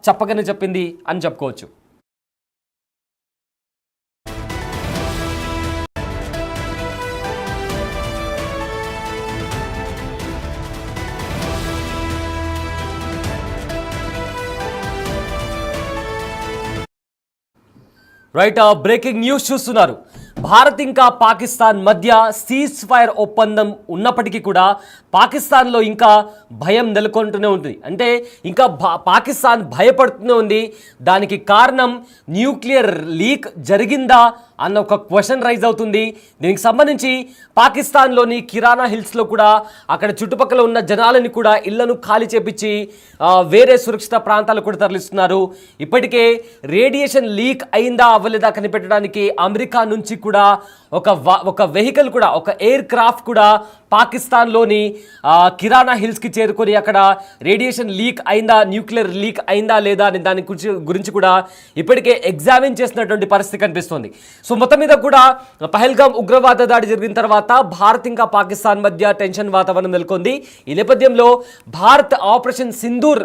చెప్పకనే చెప్పింది అని చెప్పుకోవచ్చు. రైట్, బ్రేకింగ్ న్యూస్ చూస్తున్నారు. భారత్ ఇంకా పాకిస్తాన్ మధ్య సీజ్ ఫైర్ ఒప్పందం ఉన్నప్పటికీ కూడా పాకిస్తాన్లో ఇంకా భయం నెలకొంటూనే ఉంటుంది. అంటే ఇంకా పాకిస్తాన్ భయపడుతూనే ఉంది. దానికి కారణం న్యూక్లియర్ లీక్ జరిగిందా అన్న ఒక క్వశ్చన్ రైజ్ అవుతుంది. దీనికి సంబంధించి పాకిస్తాన్లోని కిరాణా హిల్స్లో కూడా అక్కడ చుట్టుపక్కల ఉన్న జనాలని కూడా ఇళ్లను ఖాళీ చేపించి వేరే సురక్షిత ప్రాంతాలకు కూడా తరలిస్తున్నారు. ఇప్పటికే రేడియేషన్ లీక్ అయిందా అవ్వలేదా కనిపెట్టడానికి అమెరికా నుంచి కూడా ఒక వెహికల్ కూడా, ఒక ఎయిర్ క్రాఫ్ట్ కూడా పాకిస్తాన్లోని కిరాణా హిల్స్కి చేరుకొని అక్కడ రేడియేషన్ లీక్ అయిందా, న్యూక్లియర్ లీక్ అయిందా లేదా అని దాని గురించి కూడా ఇప్పటికే ఎగ్జామిన్ చేసినటువంటి పరిస్థితి కనిపిస్తుంది. సో మొత్తం మీద కూడా పహల్గామ్ ఉగ్రవాద దాడి జరిగిన తర్వాత భారత్ ఇంకా పాకిస్తాన్ మధ్య టెన్షన్ వాతావరణం నెలకొంది. ఈ నేపథ్యంలో భారత్ ఆపరేషన్ సింధూర్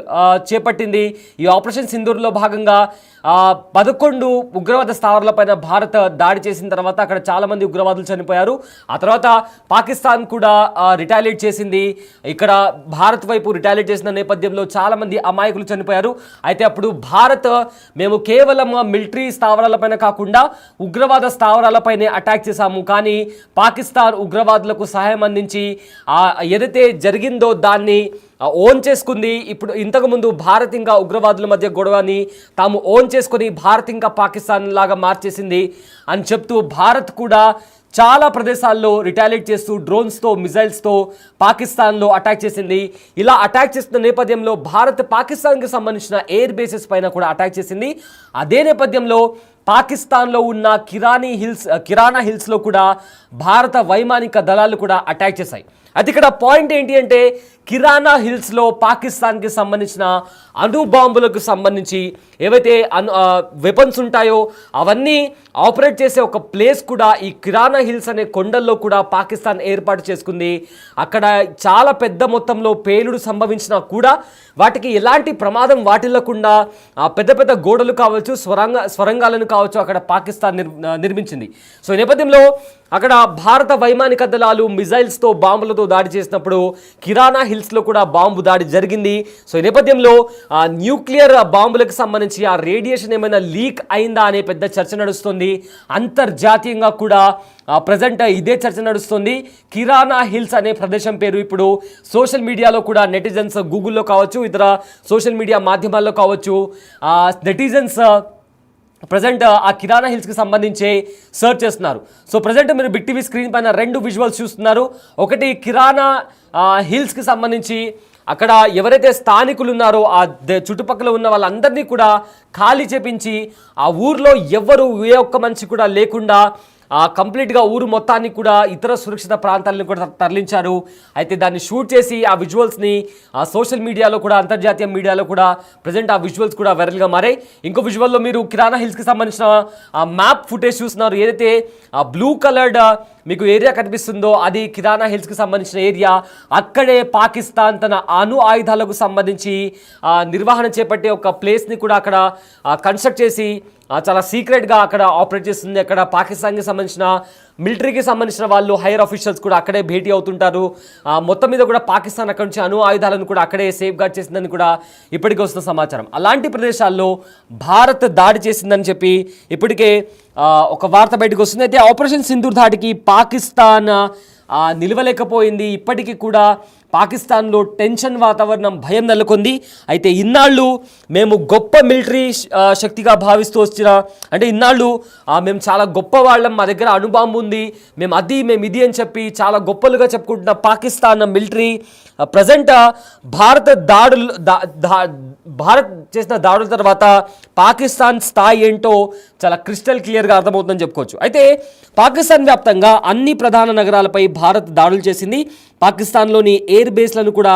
చేపట్టింది. ఈ ఆపరేషన్ సింధూర్లో భాగంగా 11 ఉగ్రవాద స్థావరాలపైన భారత్ దాడి చేసిన తర్వాత అక్కడ చాలా మంది ఉగ్రవాదులు చనిపోయారు. ఆ తర్వాత పాకిస్తాన్ కూడా రిటాలియేట్ చేసింది. ఇక్కడ భారత్ వైపు రిటాలియేట్ చేసిన నేపథ్యంలో చాలా మంది అమాయకులు చనిపోయారు. అయితే అప్పుడు భారత్ మేము కేవలం మిలిటరీ స్థావరాలపైన కాకుండా ఉగ్రవాద స్థావరాలపైనే అటాక్ చేశాము, కానీ పాకిస్తాన్ ఉగ్రవాదులకు సహాయం అందించి ఏదైతే జరిగిందో దాన్ని ఓన్ చేసుకుంది. ఇప్పుడు ఇంతకుముందు భారత్ ఇంకా ఉగ్రవాదుల మధ్య గొడవని తాము ఓన్ చేసుకొని భారత్ ఇంకా పాకిస్తాన్ లాగా మార్చేసింది అని చెప్తూ భారత్ కూడా చాలా ప్రదేశాల్లో రిటాలియేట్ చేస్తూ డ్రోన్స్తో, మిజైల్స్తో పాకిస్తాన్లో అటాక్ చేసింది. ఇలా అటాక్ చేస్తున్న నేపథ్యంలో భారత్ పాకిస్తాన్కి సంబంధించిన ఎయిర్ బేసెస్ పైన కూడా అటాక్ చేసింది. అదే నేపథ్యంలో పాకిస్తాన్లో ఉన్న కిరాణా హిల్స్లో కూడా భారత వైమానిక దళాలు కూడా అటాక్ చేశాయి. అయితే ఇక్కడ పాయింట్ ఏంటి అంటే కిరాణా హిల్స్లో పాకిస్తాన్కి సంబంధించిన అణుబాంబులకు సంబంధించి ఏవైతే వెపన్స్ ఉంటాయో అవన్నీ ఆపరేట్ చేసే ఒక ప్లేస్ కూడా ఈ కిరాణా హిల్స్ అనే కొండల్లో కూడా పాకిస్తాన్ ఏర్పాటు చేసుకుంది. అక్కడ చాలా పెద్ద మొత్తంలో పేలుడు సంభవించినా కూడా వాటికి ఎలాంటి ప్రమాదం వాటిల్లకుండా పెద్ద పెద్ద గోడలు కావచ్చు, స్వరంగాలను కావచ్చు అక్కడ పాకిస్తాన్ నిర్మించింది. సో ఈ నేపథ్యంలో అక్కడ భారత వైమానిక దళాలు మిజైల్స్తో, బాంబులతో దాడి చేసినప్పుడు కిరాణా హిల్స్లో కూడా బాంబు దాడి జరిగింది. సో ఈ నేపథ్యంలో న్యూక్లియర్ బాంబులకు సంబంధించి ఆ రేడియేషన్ ఏమైనా లీక్ అయిందా అనే పెద్ద చర్చ నడుస్తుంది. అంతర్జాతీయంగా కూడా ప్రజెంట్ ఇదే చర్చ నడుస్తుంది. కిరాణా హిల్స్ అనే ప్రదేశం పేరు ఇప్పుడు సోషల్ మీడియాలో కూడా నెటిజన్స్, గూగుల్లో కావచ్చు, ఇతర సోషల్ మీడియా మాధ్యమాల్లో కావచ్చు, నెటిజన్స్ ప్రజెంట్ ఆ కిరాణా హిల్స్కి సంబంధించి సర్చ్ చేస్తున్నారు. సో ప్రజెంట్ మీరు బిగ్ టీవీ స్క్రీన్ పైన 2 విజువల్స్ చూస్తున్నారు. ఒకటి కిరాణా హిల్స్కి సంబంధించి అక్కడ ఎవరైతే స్థానికులు ఉన్నారో ఆ చుట్టుపక్కల ఉన్న వాళ్ళందరినీ కూడా ఖాళీ చేపించి ఆ ఊర్లో ఎవ్వరు ఏ ఒక్క మనిషి కూడా లేకుండా కంప్లీట్గా ఊరు మొత్తాన్ని కూడా ఇతర సురక్షిత ప్రాంతాలను కూడా తరలించారు. అయితే దాన్ని షూట్ చేసి ఆ విజువల్స్ని సోషల్ మీడియాలో కూడా, అంతర్జాతీయ మీడియాలో కూడా ప్రజెంట్ ఆ విజువల్స్ కూడా వైరల్గా మారాయి. ఇంకో విజువల్లో మీరు కిరాణా హిల్స్కి సంబంధించిన మ్యాప్ ఫుటేజ్ చూస్తున్నారు. ఏదైతే బ్లూ కలర్డ్ మీకు ఏరియా కనిపిస్తుందో అది కిరాణా హిల్స్కి సంబంధించిన ఏరియా. అక్కడే పాకిస్తాన్ తన అణు ఆయుధాలకు సంబంధించి నిర్వహణ చేపట్టే ఒక ప్లేస్ని కూడా అక్కడ కన్స్ట్రక్ట్ చేసి చాలా సీక్రెట్గా అక్కడ ఆపరేట్ చేస్తుంది. అక్కడ పాకిస్తాన్కి సంబంధించిన మిలిటరీకి సంబంధించిన వాళ్ళు, హైయర్ ఆఫీషియల్స్ కూడా అక్కడే భేటీ అవుతుంటారు. మొత్తం మీద కూడా పాకిస్తాన్ అక్కడి నుంచి అణు ఆయుధాలను కూడా అక్కడే సేఫ్ గార్డ్ చేసిందని కూడా ఇప్పటికే వస్తున్న సమాచారం. అలాంటి ప్రదేశాల్లో భారత్ దాడి చేసిందని చెప్పి ఇప్పటికే ఒక వార్త బయటకు వస్తుంది. అయితే ఆపరేషన్ సింధూర్ దాడికి పాకిస్తాన్ నిలవలేకపోయింది. ఇప్పటికీ కూడా పాకిస్తాన్లో టెన్షన్ వాతావరణం, భయం నెలకొంది. అయితే ఇన్నాళ్ళు మేము గొప్ప మిలిటరీ శక్తిగా భావిస్తూ వచ్చిన, అంటే ఇన్నాళ్ళు మేము చాలా గొప్ప వాళ్ళం, మా దగ్గర అణుబాంబు ఉంది, మేము ఇది అని చెప్పి చాలా గొప్పలుగా చెప్పుకుంటున్న పాకిస్తాన్ మిలిటరీ ప్రజెంట్ భారత్ చేసిన దాడుల తర్వాత పాకిస్తాన్ స్థాయి ఏంటో చాలా క్రిస్టల్ క్లియర్గా అర్థమవుతుందని చెప్పుకోవచ్చు. అయితే పాకిస్తాన్ వ్యాప్తంగా అన్ని ప్రధాన నగరాలపై భారత్ దాడులు చేసింది. పాకిస్తాన్లోని ఎయిర్ బేస్లను కూడా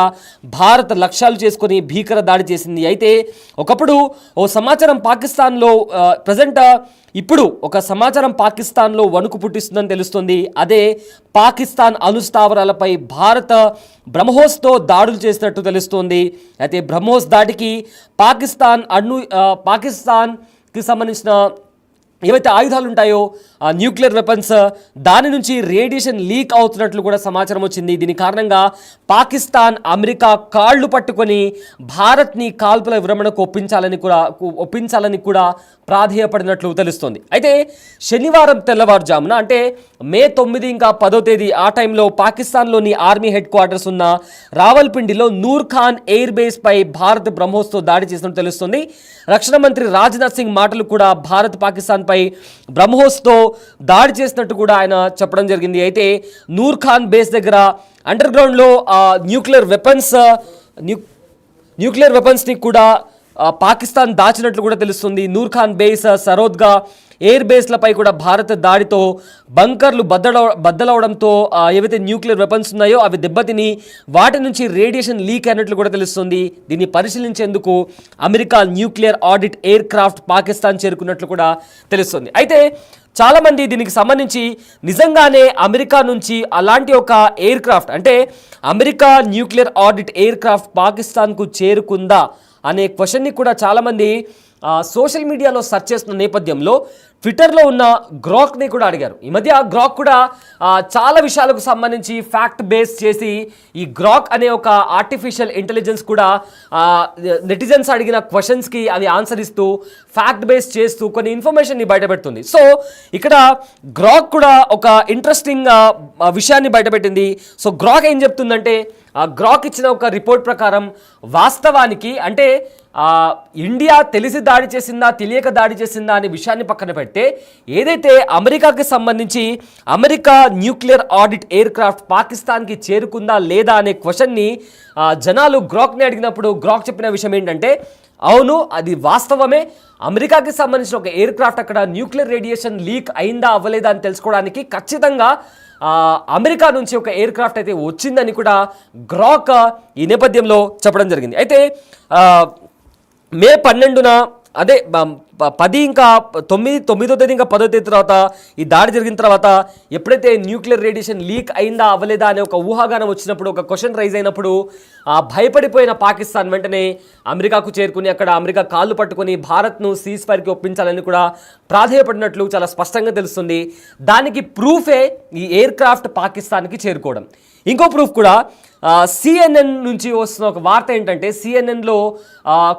భారత్ లక్ష్యాలు చేసుకొని భీకర దాడి చేసింది. అయితే ఒకప్పుడు ఓ సమాచారం పాకిస్తాన్లో ప్రజెంట్ ఇప్పుడు ఒక సమాచారం పాకిస్తాన్లో వణుకు పుట్టిస్తుందని తెలుస్తుంది. అదే పాకిస్తాన్ అణుస్థావరాలపై భారత బ్రహ్మోస్తో దాడులు చేసినట్టు తెలుస్తోంది. అయితే బ్రహ్మోస్ దాడికి పాకిస్తాన్కి సంబంధించిన ఏవైతే ఆయుధాలు ఉంటాయో న్యూక్లియర్ వెపన్స్ దాని నుంచి రేడియేషన్ లీక్ అవుతున్నట్లు కూడా సమాచారం వచ్చింది. దీని కారణంగా పాకిస్తాన్ అమెరికా కాళ్ళు పట్టుకొని భారత్ని కాల్పుల విరమణకు ఒప్పించాలని కూడా ప్రాధేయపడినట్లు తెలుస్తోంది. అయితే శనివారం తెల్లవారుజామున అంటే మే 9 ఇంకా 10వ తేదీ ఆ టైంలో పాకిస్తాన్లోని ఆర్మీ హెడ్ క్వార్టర్స్ ఉన్న రావల్పిండిలో నూర్ ఖాన్ ఎయిర్ బేస్ పై భారత్ బ్రహ్మోస్తో దాడి చేసినట్టు తెలుస్తుంది. రక్షణ మంత్రి రాజ్నాథ్ సింగ్ మాటలు కూడా భారత్ పాకిస్తాన్ పై బ్రహ్మోస్తో దాడి చేసినట్టు కూడా ఆయన చెప్పడం జరిగింది. అయితే నూర్ ఖాన్ బేస్ దగ్గర అండర్ గ్రౌండ్లో న్యూక్లియర్ వెపన్స్ని కూడా పాకిస్తాన్ దాచినట్లు కూడా తెలుస్తుంది. నూర్ ఖాన్ బేస్, సరోద్గా ఎయిర్ బేస్లపై కూడా భారత్ దాడితో బంకర్లు బద్దలవడంతో ఏవైతే న్యూక్లియర్ వెపన్స్ ఉన్నాయో అవి దెబ్బతిని వాటి నుంచి రేడియేషన్ లీక్ అయినట్లు కూడా తెలుస్తుంది. దీన్ని పరిశీలించేందుకు America nuclear audit aircraft Pakistan చేరుకున్నట్లు కూడా తెలుస్తుంది. అయితే చాలామంది దీనికి సంబంధించి నిజంగానే అమెరికా నుంచి అలాంటి ఒక ఎయిర్ క్రాఫ్ట్ అంటే America nuclear audit air craft పాకిస్తాన్కు చేరుకుందా అనే క్వశ్చన్ని కూడా చాలామంది సోషల్ మీడియాలో సెర్చ్ చేస్తున్న నేపథ్యంలో ట్విట్టర్లో ఉన్న గ్రాక్ని కూడా అడిగారు. ఈ మధ్య గ్రాక్ కూడా చాలా విషయాలకు సంబంధించి ఫ్యాక్ట్ బేస్ చేసి ఈ గ్రాక్ అనే ఒక ఆర్టిఫిషియల్ ఇంటెలిజెన్స్ కూడా నెటిజన్స్ అడిగిన క్వశ్చన్స్కి అది ఆన్సర్ ఇస్తూ ఫ్యాక్ట్ బేస్ చేస్తూ కొన్ని ఇన్ఫర్మేషన్ని బయటపెడుతుంది. సో ఇక్కడ గ్రాక్ కూడా ఒక ఇంట్రెస్టింగ్ విషయాన్ని బయటపెట్టింది. సో గ్రాక్ ఏం చెప్తుందంటే గ్రాక్ ఇచ్చిన ఒక రిపోర్ట్ ప్రకారం వాస్తవానికి అంటే ఇండియా తెలిసి దాడి చేసిందా తెలియక దాడి చేసిందా అనే విషయాన్ని పక్కన పెడితే ఏదైతే అమెరికాకి సంబంధించి America nuclear audit air craft పాకిస్తాన్కి చేరుకుందా లేదా అనే క్వశ్చన్ని జనాలు గ్రాక్ని అడిగినప్పుడు గ్రాక్ చెప్పిన విషయం ఏంటంటే అవును అది వాస్తవమే, అమెరికాకి సంబంధించిన ఒక ఎయిర్ క్రాఫ్ట్ అక్కడ న్యూక్లియర్ రేడియేషన్ లీక్ అయిందా అవ్వలేదా అని తెలుసుకోవడానికి ఖచ్చితంగా అమెరికా నుంచి ఒక ఎయిర్ క్రాఫ్ట్ అయితే వచ్చిందని కూడా గ్రాక్ ఈ నేపథ్యంలో చెప్పడం జరిగింది. అయితే మే 12న అదే 10 ఇంకా 9వ తేదీ ఇంకా 10వ తేదీ తర్వాత ఈ దాడి జరిగిన తర్వాత ఎప్పుడైతే న్యూక్లియర్ రేడియేషన్ లీక్ అయిందా అవ్వలేదా అనే ఒక ఊహాగానం వచ్చినప్పుడు ఒక క్వశ్చన్ రైజ్ అయినప్పుడు భయపడిపోయిన పాకిస్తాన్ వెంటనే అమెరికాకు చేరుకుని అక్కడ అమెరికా కాళ్ళు పట్టుకొని భారత్ను సీజ్ ఫైర్కి ఒప్పించాలని కూడా ప్రాధేయపడినట్లు చాలా స్పష్టంగా తెలుస్తుంది. దానికి ప్రూఫే ఈ ఎయిర్ క్రాఫ్ట్ పాకిస్తాన్కి చేరుకోవడం. ఇంకో ప్రూఫ్ కూడా CNN నుంచి వస్తున్న ఒక వార్త ఏంటంటే సిఎన్ఎన్లో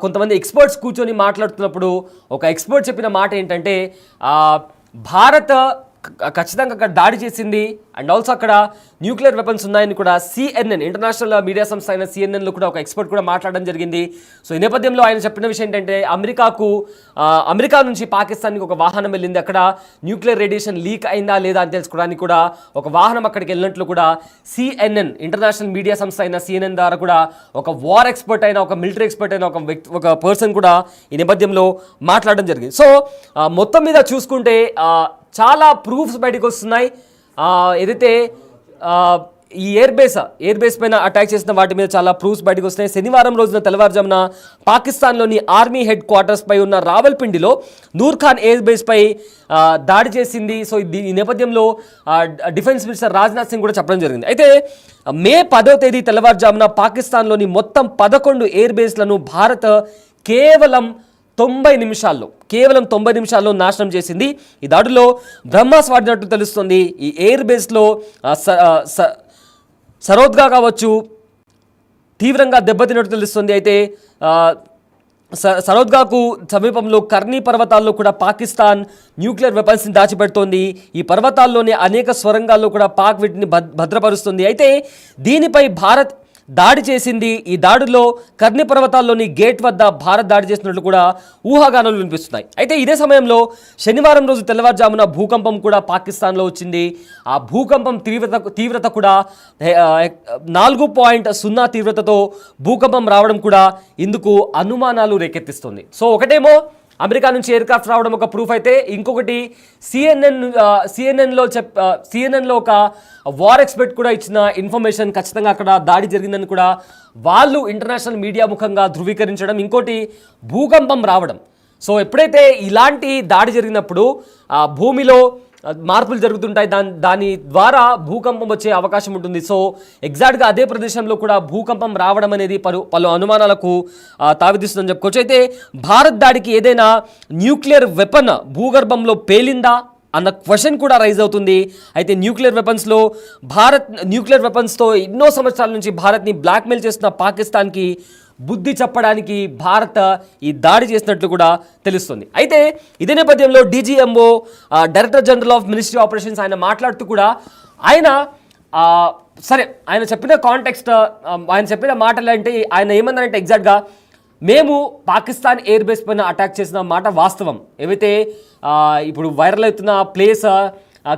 కొంతమంది ఎక్స్పర్ట్స్ కూర్చొని మాట్లాడుతున్నప్పుడు ఒక ఎక్స్పర్ట్ చెప్పిన మాట ఏంటంటే భారత్ ఖచ్చితంగా అక్కడ దాడి చేసింది అండ్ ఆల్సో అక్కడ న్యూక్లియర్ వెపన్స్ ఉన్నాయని కూడా CNN ఇంటర్నేషనల్ మీడియా సంస్థ అయిన CNNలో కూడా ఒక ఎక్స్పర్ట్ కూడా మాట్లాడడం జరిగింది. సో ఈ నేపథ్యంలో ఆయన చెప్పిన విషయం ఏంటంటే అమెరికా నుంచి పాకిస్తాన్కి ఒక వాహనం వెళ్ళింది, అక్కడ న్యూక్లియర్ రేడియేషన్ లీక్ అయిందా లేదా అని తెలుసుకోవడానికి కూడా ఒక వాహనం అక్కడికి వెళ్ళినట్లు కూడా CNN ఇంటర్నేషనల్ మీడియా సంస్థ అయిన CNN ద్వారా కూడా ఒక వార్ ఎక్స్పర్ట్ అయిన ఒక మిలిటరీ ఎక్స్పర్ట్ అయిన ఒక పర్సన్ కూడా ఈ నేపథ్యంలో మాట్లాడడం జరిగింది. సో మొత్తం మీద చూసుకుంటే చాలా ప్రూఫ్స్ బయటకు వస్తున్నాయి. ఏదైతే ఈ ఎయిర్ బేస్ పైన అటాక్ చేసిన వాటి మీద చాలా ప్రూఫ్స్ బయటకు వస్తున్నాయి. శనివారం రోజున తెల్లవారుజామున పాకిస్తాన్లోని ఆర్మీ హెడ్ క్వార్టర్స్ పై ఉన్న రావల్పిండిలో నూర్ ఖాన్ ఎయిర్ బేస్ పై దాడి చేసింది. సో ఈ నేపథ్యంలో డిఫెన్స్ మినిస్టర్ రాజ్నాథ్ సింగ్ కూడా చెప్పడం జరిగింది. అయితే మే 10వ తేదీ తెల్లవారుజామున పాకిస్తాన్లోని మొత్తం 11 ఎయిర్ బేస్లను భారత్ కేవలం 90 నిమిషాల్లో నాశనం చేసింది. ఈ దాడిలో బ్రహ్మాస్ వాడినట్టు తెలుస్తుంది. ఈ ఎయిర్ బేస్లో సరోద్గా కావచ్చు తీవ్రంగా దెబ్బతిన్నట్టు తెలుస్తుంది. అయితే సరోద్గాకు సమీపంలో కర్నీ పర్వతాల్లో కూడా పాకిస్తాన్ న్యూక్లియర్ వెపన్స్ని దాచిపెడుతోంది. ఈ పర్వతాల్లోని అనేక స్వరంగాల్లో కూడా పాక్ వీటిని భద్రపరుస్తుంది. అయితే దీనిపై భారత్ దాడి చేసింది. ఈ దాడిలో కర్ని పర్వతాల్లోని గేట్ వద్ద భారత్ దాడి చేసినట్లు కూడా ఊహాగానాలు వినిపిస్తున్నాయి. అయితే ఇదే సమయంలో శనివారం రోజు తెల్లవారుజామున భూకంపం కూడా పాకిస్తాన్లో వచ్చింది. ఆ భూకంపం తీవ్రత కూడా 4.0 తీవ్రతతో భూకంపం రావడం కూడా ఇందుకు అనుమానాలు రేకెత్తిస్తుంది. సో ఒకటేమో అమెరికా నుంచి ఎయిర్ క్రాఫ్ట్ రావడం ఒక ప్రూఫ్ అయితే, ఇంకొకటి సిఎన్ఎన్లో ఒక వార్ ఎక్స్పర్ట్ కూడా ఇచ్చిన ఇన్ఫర్మేషన్ ఖచ్చితంగా అక్కడ దాడి జరిగిందని కూడా వాళ్ళు ఇంటర్నేషనల్ మీడియా ముఖంగా ధృవీకరించడం, ఇంకోటి భూకంపం రావడం. సో ఎప్పుడైతే ఇలాంటి దాడి జరిగినప్పుడు భూమిలో మార్పులు జరుగుతుంటాయి, దాని ద్వారా భూకంపం వచ్చే అవకాశం ఉంటుంది. సో ఎగ్జాక్ట్గా అదే ప్రదేశంలో కూడా భూకంపం రావడం అనేది పలు అనుమానాలకు తావిదిస్తుందని చెప్పుకోవచ్చు. అయితే భారత్ దాడికి ఏదైనా న్యూక్లియర్ వెపన్ భూగర్భంలో పేలిందా అన్న క్వశ్చన్ కూడా రైజ్ అవుతుంది. అయితే న్యూక్లియర్ వెపన్స్తో ఎన్నో సంవత్సరాల నుంచి భారత్ని బ్లాక్మెయిల్ చేస్తున్న పాకిస్తాన్కి బుద్ధి చెప్పడానికి భారత్ ఈ దాడి చేసినట్లు కూడా తెలుస్తుంది. అయితే ఇదే నేపథ్యంలో DGMO director general of ministry operations ఆయన మాట్లాడుతూ కూడా ఆయన చెప్పిన కాంటెక్స్ట్, ఆయన చెప్పిన మాటలు అంటే ఆయన ఏమన్నారంటే ఎగ్జాక్ట్గా మేము పాకిస్తాన్ ఎయిర్ బేస్ పైన అటాక్ చేసిన మాట వాస్తవం. ఏవైతే ఇప్పుడు వైరల్ అవుతున్న ప్లేస్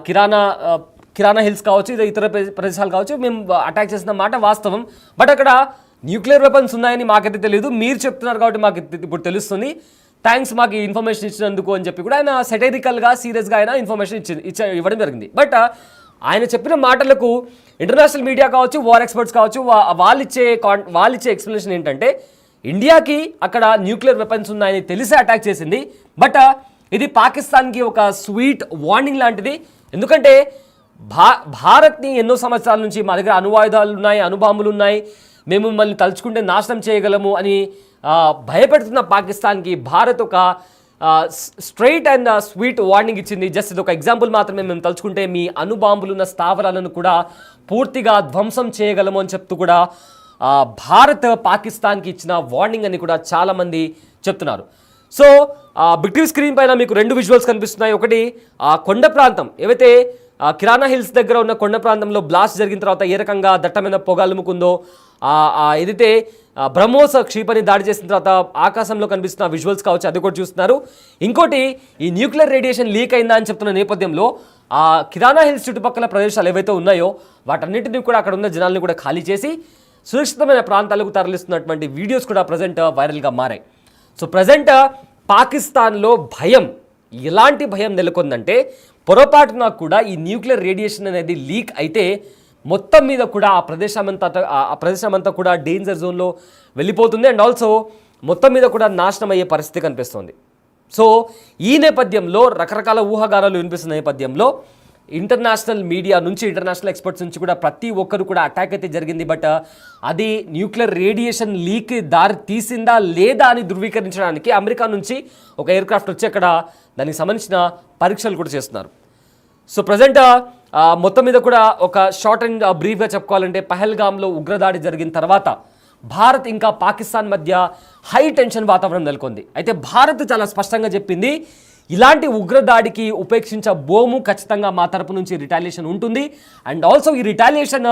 కిరాణా హిల్స్ కావచ్చు, ఇతర ప్రదేశాలు కావచ్చు, మేము అటాక్ చేసిన మాట వాస్తవం. బట్ అక్కడ న్యూక్లియర్ వెపన్స్ ఉన్నాయని మాకైతే తెలియదు, మీరు చెప్తున్నారు కాబట్టి మాకు ఇప్పుడు తెలుస్తుంది, థ్యాంక్స్ మాకు ఈ ఇన్ఫర్మేషన్ ఇచ్చినందుకు అని చెప్పి కూడా ఆయన సెటైరికల్గా సీరియస్గా ఆయన ఇన్ఫర్మేషన్ ఇవ్వడం జరిగింది. బట్ ఆయన చెప్పిన మాటలకు ఇంటర్నేషనల్ మీడియా కావచ్చు, వార్ ఎక్స్పర్ట్స్ కావచ్చు, వాళ్ళిచ్చే ఎక్స్ప్లెనేషన్ ఏంటంటే ఇండియాకి అక్కడ న్యూక్లియర్ వెపన్స్ ఉన్నాయని తెలిసి అటాక్ చేసింది, బట్ ఇది పాకిస్తాన్కి ఒక స్వీట్ వార్నింగ్ లాంటిది. ఎందుకంటే భారత్ని ఎన్నో సంవత్సరాల నుంచి మా దగ్గర అణువాయుధాలు ఉన్నాయి, అణుబాంబులు ఉన్నాయి, మేము మిమ్మల్ని తలుచుకుంటే నాశనం చేయగలము అని భయపెడుతున్న పాకిస్తాన్కి భారత్ ఒక స్ట్రైట్ అండ్ స్వీట్ వార్నింగ్ ఇచ్చింది. జస్ట్ ఇది ఒక ఎగ్జాంపుల్ మాత్రమే, మేము తలుచుకుంటే మీ అణుబాంబులు ఉన్న స్థావరాలను కూడా పూర్తిగా ధ్వంసం చేయగలము అని చెప్తూ కూడా భారత్ పాకిస్తాన్కి ఇచ్చిన వార్నింగ్ అని కూడా చాలామంది చెప్తున్నారు. సో బిగ్ టీవీ స్క్రీన్ పైన మీకు రెండు విజువల్స్ కనిపిస్తున్నాయి. ఒకటి కొండ ప్రాంతం, ఏవైతే కిరాణా హిల్స్ దగ్గర ఉన్న కొండ ప్రాంతంలో బ్లాస్ట్ జరిగిన తర్వాత ఏ రకంగా దట్టమైన పొగ అలుముకుందో, ఏదైతే బ్రహ్మోస్ క్షిపణి దాడి చేసిన తర్వాత ఆకాశంలో కనిపిస్తున్న విజువల్స్ కావచ్చు, అది కూడా చూస్తున్నారు. ఇంకోటి ఈ న్యూక్లియర్ రేడియేషన్ లీక్ అయిందా అని చెప్తున్న నేపథ్యంలో కిరాణా హిల్స్ చుట్టుపక్కల ప్రదేశాలు ఏవైతే ఉన్నాయో వాటన్నింటినీ కూడా అక్కడ ఉన్న జనాల్ని కూడా ఖాళీ చేసి సురక్షితమైన ప్రాంతాలకు తరలిస్తున్నటువంటి వీడియోస్ కూడా ప్రజెంట్ వైరల్గా మారాయి. సో ప్రజెంట్ పాకిస్తాన్లో భయం, ఎలాంటి భయం నెలకొందంటే పొరపాటున కూడా ఈ న్యూక్లియర్ రేడియేషన్ అనేది లీక్ అయితే మొత్తం మీద కూడా ఆ ప్రదేశం అంతా కూడా డేంజర్ జోన్లో వెళ్ళిపోతుంది. అండ్ ఆల్సో మొత్తం మీద కూడా నాశనం అయ్యే పరిస్థితి కనిపిస్తుంది. సో ఈ నేపథ్యంలో రకరకాల ఊహాగానాలు వినిపిస్తున్న నేపథ్యంలో ఇంటర్నేషనల్ మీడియా నుంచి, ఇంటర్నేషనల్ ఎక్స్పర్ట్స్ నుంచి కూడా ప్రతి ఒక్కరు కూడా అటాక్ అయితే జరిగింది. బట్ అది న్యూక్లియర్ రేడియేషన్ లీక్ దారి తీసిందా లేదా అని ధృవీకరించడానికి అమెరికా నుంచి ఒక ఎయిర్ క్రాఫ్ట్ వచ్చి అక్కడ దానికి సంబంధించిన పరీక్షలు కూడా చేస్తున్నారు. సో ప్రజెంట్ మొత్తం మీద కూడా ఒక షార్ట్ అండ్ బ్రీఫ్గా చెప్పుకోవాలంటే పహల్గామ్లో ఉగ్రదాడి జరిగిన తర్వాత భారత్ ఇంకా పాకిస్తాన్ మధ్య హై టెన్షన్ వాతావరణం నెలకొంది. అయితే భారత్ చాలా స్పష్టంగా చెప్పింది, ఇలాంటి ఉగ్రదాడికి ఉపేక్షించబోము, ఖచ్చితంగా మా తరపు నుంచి రిటాలియేషన్ ఉంటుంది. అండ్ ఆల్సో ఈ రిటాలియేషన్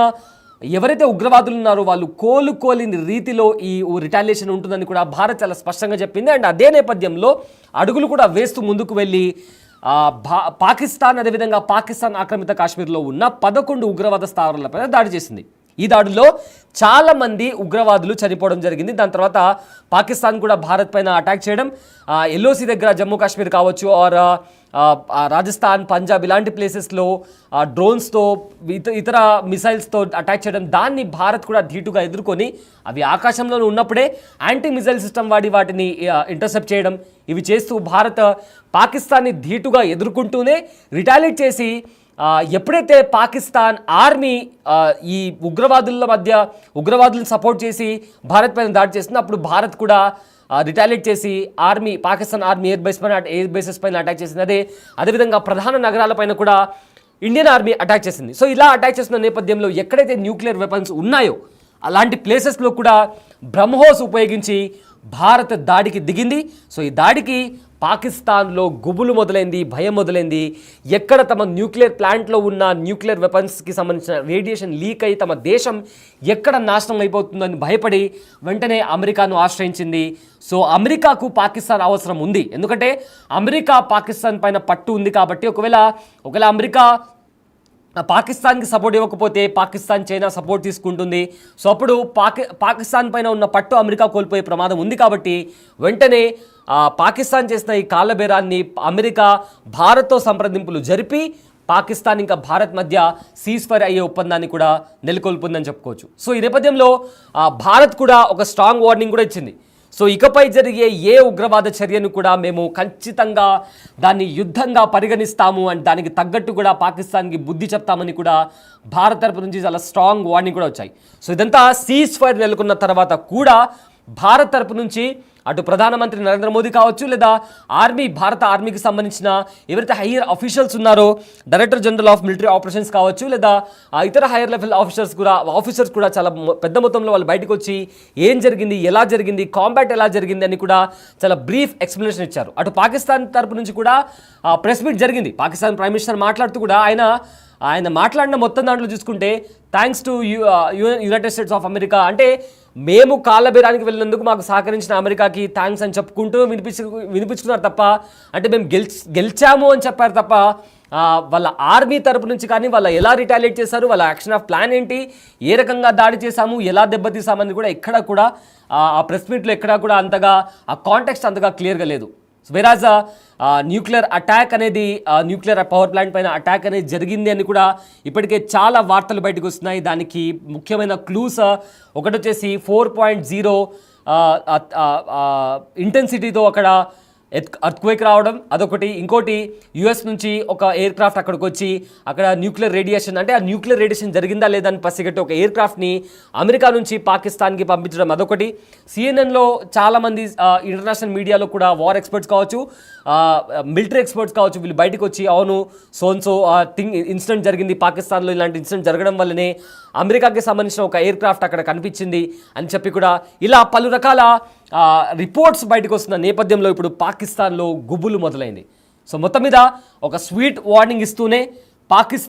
ఎవరైతే ఉగ్రవాదులు ఉన్నారో వాళ్ళు కోలుకోలేని రీతిలో ఈ రిటాలియేషన్ ఉంటుందని కూడా భారత్ చాలా స్పష్టంగా చెప్పింది. అండ్ అదే నేపథ్యంలో అడుగులు కూడా వేస్తూ ముందుకు వెళ్ళి పాకిస్తాన్, అదేవిధంగా పాకిస్తాన్ ఆక్రమిత కాశ్మీర్లో ఉన్న 11 ఉగ్రవాద స్థావరాలపై దాడి చేసింది. ఈ దాడిలో చాలామంది ఉగ్రవాదులు చనిపోవడం జరిగింది. దాని తర్వాత పాకిస్తాన్ కూడా భారత్ పైన అటాక్ చేయడం, ఎల్ఓసి దగ్గర జమ్మూ కాశ్మీర్ కావచ్చు, ఆర్ రాజస్థాన్, పంజాబ్ ఇలాంటి ప్లేసెస్లో డ్రోన్స్తో ఇతర మిసైల్స్తో అటాక్ చేయడం, దాన్ని భారత్ కూడా ధీటుగా ఎదుర్కొని అవి ఆకాశంలో ఉన్నప్పుడే యాంటీ మిసైల్ సిస్టమ్ వాడి వాటిని ఇంటర్సెప్ట్ చేయడం, ఇవి చేస్తూ భారత్ పాకిస్తాన్ని ధీటుగా ఎదుర్కొంటూనే రిటాలియేట్ చేసి ఎప్పుడైతే పాకిస్తాన్ ఆర్మీ ఈ ఉగ్రవాదులను సపోర్ట్ చేసి భారత్ పైన దాడి చేస్తుందో అప్పుడు భారత్ కూడా రిటాలియేట్ చేసి పాకిస్తాన్ ఆర్మీ ఎయిర్ బేసెస్ పైన అటాక్ చేసింది. అదేవిధంగా ప్రధాన నగరాలపైన కూడా ఇండియన్ ఆర్మీ అటాక్ చేసింది. సో ఇలా అటాక్ చేసిన నేపథ్యంలో ఎక్కడైతే న్యూక్లియర్ వెపన్స్ ఉన్నాయో అలాంటి ప్లేసెస్లో కూడా బ్రహ్మోస్ ఉపయోగించి భారత్ దాడికి దిగింది. సో ఈ దాడికి పాకిస్తాన్లో గుబులు మొదలైంది, భయం మొదలైంది. ఎక్కడ తమ న్యూక్లియర్ ప్లాంట్లో ఉన్న న్యూక్లియర్ వెపన్స్కి సంబంధించిన రేడియేషన్ లీక్ అయి తమ దేశం ఎక్కడ నాశనం అయిపోతుందని భయపడి వెంటనే అమెరికాను ఆశ్రయించింది. సో అమెరికాకు పాకిస్తాన్ అవసరం ఉంది, ఎందుకంటే అమెరికా పాకిస్తాన్ పైన పట్టు ఉంది కాబట్టి ఒకవేళ అమెరికా పాకిస్తాన్కి సపోర్ట్ ఇవ్వకపోతే పాకిస్తాన్ చైనా సపోర్ట్ తీసుకుంటుంది. సో అప్పుడు పాకిస్తాన్ పైన ఉన్న పట్టు అమెరికా కోల్పోయే ప్రమాదం ఉంది. కాబట్టి వెంటనే పాకిస్తాన్ చేసిన ఈ కాళ్ళబేరాన్ని అమెరికా భారత్తో సంప్రదింపులు జరిపి పాకిస్తాన్ ఇంకా భారత్ మధ్య సీజ్ ఫైర్ అయ్యే ఒప్పందాన్ని కూడా నెలకొల్పుందని చెప్పుకోవచ్చు. సో ఈ నేపథ్యంలో భారత్ కూడా ఒక స్ట్రాంగ్ వార్నింగ్ కూడా ఇచ్చింది. సో ఇకపై జరిగే ఏ ఉగ్రవాద చర్యను కూడా మేము ఖచ్చితంగా దాన్ని యుద్ధంగా పరిగణిస్తాము అండ్ దానికి తగ్గట్టు కూడా పాకిస్తాన్కి బుద్ధి చెప్తామని కూడా భారత్ తరపు నుంచి చాలా స్ట్రాంగ్ వార్నింగ్ కూడా వచ్చాయి. సో ఇదంతా సీజ్ ఫైర్ నెలకొన్న తర్వాత కూడా భారత్ తరపు నుంచి అటు ప్రధానమంత్రి నరేంద్ర మోదీ కావచ్చు, లేదా భారత ఆర్మీకి సంబంధించిన ఎవరైతే హైయర్ ఆఫీషియల్స్ ఉన్నారో director general of military operations కావచ్చు, లేదా ఇతర హైయర్ లెవెల్ ఆఫీసర్స్ కూడా చాలా పెద్ద మొత్తంలో వాళ్ళు బయటకు వచ్చి ఏం జరిగింది, ఎలా జరిగింది, కాంబాట్ ఎలా జరిగింది అని కూడా చాలా బ్రీఫ్ ఎక్స్ప్లెనేషన్ ఇచ్చారు. అటు పాకిస్తాన్ తరపు నుంచి కూడా ప్రెస్ మీట్ జరిగింది. పాకిస్తాన్ ప్రైమ్ మినిస్టర్ మాట్లాడుతూ కూడా ఆయన మాట్లాడిన మొత్తం దాంట్లో చూసుకుంటే thanks to United states of America, అంటే మేము కాళ్ళబేరానికి వెళ్ళినందుకు మాకు సహకరించిన అమెరికాకి థ్యాంక్స్ అని చెప్పుకుంటూ వినిపించుకున్నారు తప్ప, అంటే మేము గెలిచాము అని చెప్పారు తప్ప వాళ్ళ ఆర్మీ తరపు నుంచి కానీ వాళ్ళు ఎలా రిటాలియేట్ చేశారు, వాళ్ళ యాక్షన్ ఆఫ్ ప్లాన్ ఏంటి, ఏ రకంగా దాడి చేశాము, ఎలా దెబ్బతీసామని కూడా ఎక్కడ కూడా ఆ ప్రెస్ మీట్లో ఎక్కడా కూడా అంతగా ఆ కాంటెక్స్ట్ అంతగా క్లియర్గా లేదు. వెరాజ్ న్యూక్లియర్ అటాక్ అనేది న్యూక్లియర్ పవర్ ప్లాంట్ పైన అటాక్ అనేది జరిగింది అని కూడా ఇప్పటికే చాలా వార్తలు బయటకు వస్తున్నాయి. దానికి ముఖ్యమైన క్లూస్ ఒకటి వచ్చేసి 4.0 ఇంటెన్సిటీతో అక్కడ ఎర్త్క్వేక్ రావడం అదొకటి. ఇంకోటి యుఎస్ నుంచి ఒక ఎయిర్ క్రాఫ్ట్ అక్కడికి వచ్చి అక్కడ న్యూక్లియర్ రేడియేషన్, అంటే ఆ న్యూక్లియర్ రేడియేషన్ జరిగిందా లేదా అని పసిగట్టి ఒక ఎయిర్ క్రాఫ్ట్ని అమెరికా నుంచి పాకిస్తాన్కి పంపించడం అదొకటి. సిఎన్ఎన్లో చాలామంది ఇంటర్నేషనల్ మీడియాలో కూడా వార్ ఎక్స్పర్ట్స్ కావచ్చు, మిలిటరీ ఎక్స్పర్ట్స్ కావచ్చు, వీళ్ళు బయటకు వచ్చి అవును సోన్సో ఇన్సిడెంట్ జరిగింది పాకిస్తాన్లో, ఇలాంటి ఇన్సిడెంట్ జరగడం వల్లనే అమెరికాకి సంబంధించిన ఒక ఎయిర్ క్రాఫ్ట్ అక్కడ కనిపించింది అని చెప్పి కూడా ఇలా పలు రకాల రిపోర్ట్స్ బయటకు వస్తున్న నేపథ్యంలో ఇప్పుడు పాకిస్తాన్లో గుబులు మొదలైంది. సో మొత్తం మీద ఒక స్వీట్ వార్నింగ్ ఇస్తూనే పాకిస్తాన్